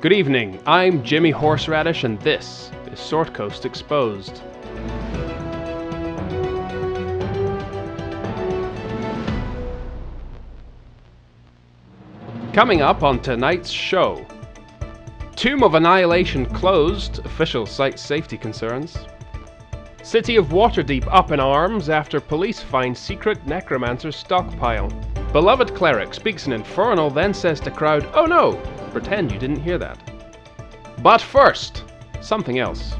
Good evening, I'm Jimmy Horseradish and this is Sword Coast Exposed. Coming up on tonight's show: Tomb of Annihilation closed, official site safety concerns. City of Waterdeep up in arms after police find secret necromancer stockpile. Beloved cleric speaks in infernal, then says to crowd, "Oh no!" Pretend you didn't hear that. But first, something else.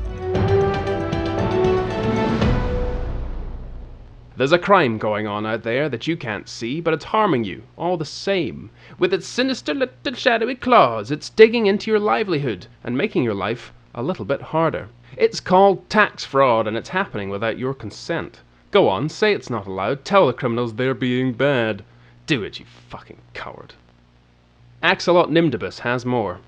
There's a crime going on out there that you can't see, but it's harming you all the same. With its sinister little shadowy claws, it's digging into your livelihood and making your life a little bit harder. It's called tax fraud, and it's happening without your consent. Go on, say it's not allowed. Tell the criminals they're being bad. Do it, you fucking coward. Axolot Nimdibus has more.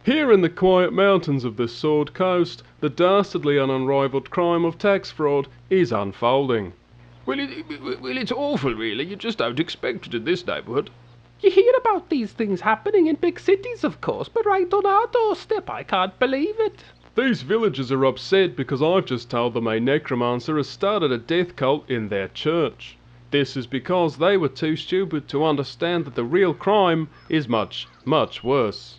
Here in the quiet mountains of this Sword Coast, the dastardly and unrivaled crime of tax fraud is unfolding. Well, it's awful, really. You just don't expect it in this neighbourhood. You hear about these things happening in big cities, of course, but right on our doorstep, I can't believe it. These villagers are upset because I've just told them a necromancer has started a death cult in their church. This is because they were too stupid to understand that the real crime is much, much worse.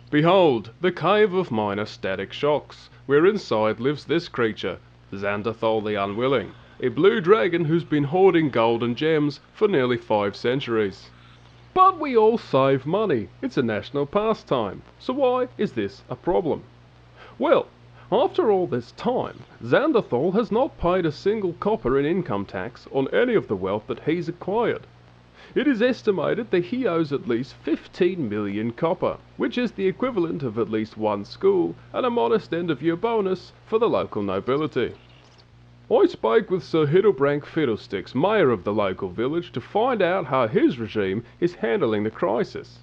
Behold, the cave of minor static shocks, where inside lives this creature, Xandathol the Unwilling, a blue dragon who's been hoarding gold and gems for nearly 5 centuries. But we all save money. It's a national pastime. So why is this a problem? Well, after all this time, Xandathol has not paid a single copper in income tax on any of the wealth that he's acquired. It is estimated that he owes at least 15 million copper, which is the equivalent of at least 1 school and a modest end-of-year bonus for the local nobility. I spoke with Sir Hiddlebrank Fiddlesticks, mayor of the local village, to find out how his regime is handling the crisis.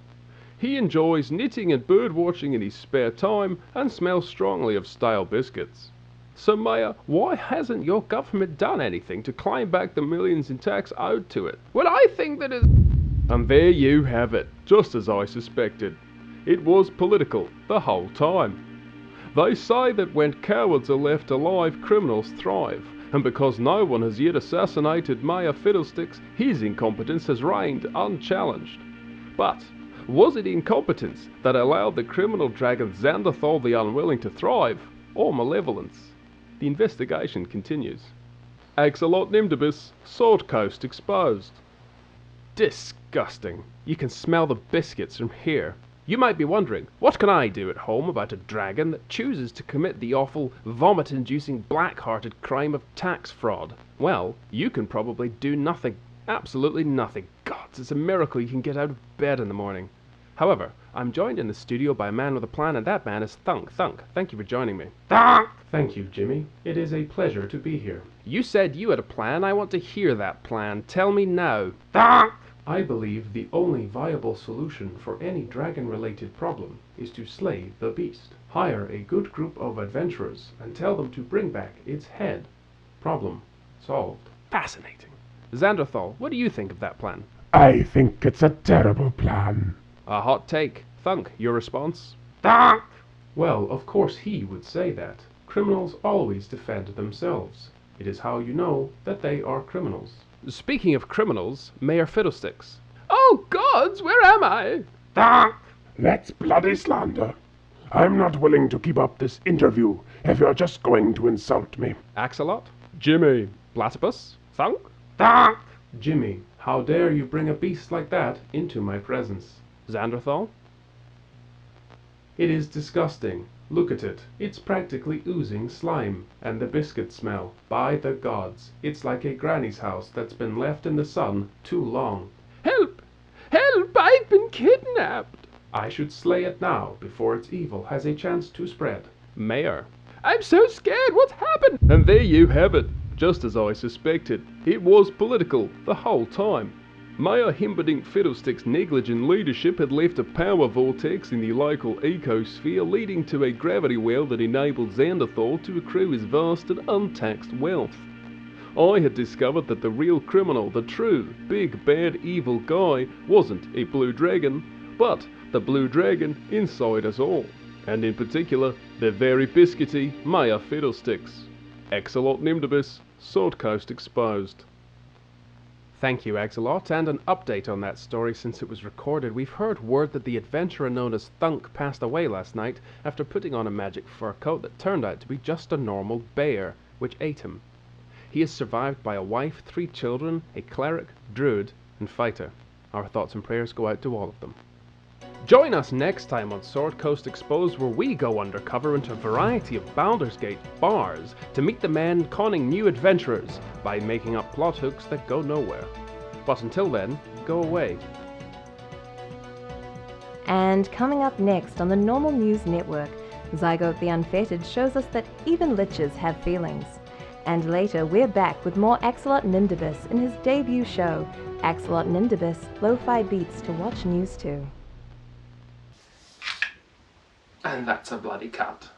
He enjoys knitting and bird-watching in his spare time and smells strongly of stale biscuits. So, Mayor, why hasn't your government done anything to claim back the millions in tax owed to it? Well, I think that is... And there you have it, just as I suspected. It was political the whole time. They say that when cowards are left alive, criminals thrive, and because no one has yet assassinated Mayor Fiddlesticks, his incompetence has reigned unchallenged. But was it incompetence that allowed the criminal dragon Xandathol the Unwilling to thrive, or malevolence? The investigation continues. Axolot Nimdibus, Sword Coast Exposed. Disgusting. You can smell the biscuits from here. You might be wondering, what can I do at home about a dragon that chooses to commit the awful, vomit-inducing, black-hearted crime of tax fraud? Well, you can probably do nothing. Absolutely nothing. Gods, it's a miracle you can get out of bed in the morning. However, I'm joined in the studio by a man with a plan, and that man is Thunk. Thunk, thank you for joining me. Thank you, Jimmy. It is a pleasure to be here. You said you had a plan. I want to hear that plan. Tell me now. I believe the only viable solution for any dragon-related problem is to slay the beast. Hire a good group of adventurers and tell them to bring back its head. Problem solved. Fascinating. Xandathol, what do you think of that plan? I think it's a terrible plan. A hot take. Thunk, your response? Well, of course he would say that. Criminals always defend themselves. It is how you know that they are criminals. Speaking of criminals, Mayor Fiddlesticks. Oh, gods, where am I? That's bloody slander. I'm not willing to keep up this interview if you're just going to insult me. Axolot? Jimmy. Platypus? Thunk? Jimmy, how dare you bring a beast like that into my presence? Xandathol? It is disgusting. Look at it. It's practically oozing slime. And the biscuit smell. By the gods. It's like a granny's house that's been left in the sun too long. Help! Help! I've been kidnapped! I should slay it now before its evil has a chance to spread. Mayor? I'm so scared! What's happened? And there you have it, just as I suspected. It was political the whole time. Mayor Himberdink Fiddlestick's negligent leadership had left a power vortex in the local ecosphere, leading to a gravity well that enabled Xandathol to accrue his vast and untaxed wealth. I had discovered that the real criminal, the true, big, bad, evil guy, wasn't a blue dragon, but the blue dragon inside us all, and in particular, the very biscuity Maya Fiddlesticks. Exolot Nimdibus, Sword Coast Exposed. Thank you, Axolot, and an update on that story since it was recorded. We've heard word that the adventurer known as Thunk passed away last night after putting on a magic fur coat that turned out to be just a normal bear, which ate him. He is survived by a wife, 3 children, a cleric, druid, and fighter. Our thoughts and prayers go out to all of them. Join us next time on Sword Coast Exposed, where we go undercover into a variety of Baldur's Gate bars to meet the men conning new adventurers by making up plot hooks that go nowhere. But until then, go away. And coming up next on the Normal News Network, Zygote the Unfettered shows us that even liches have feelings. And later, we're back with more Axolot Nimdibus in his debut show, Axolot Nimdibus, Lo-Fi Beats to Watch News To. And that's a bloody cut.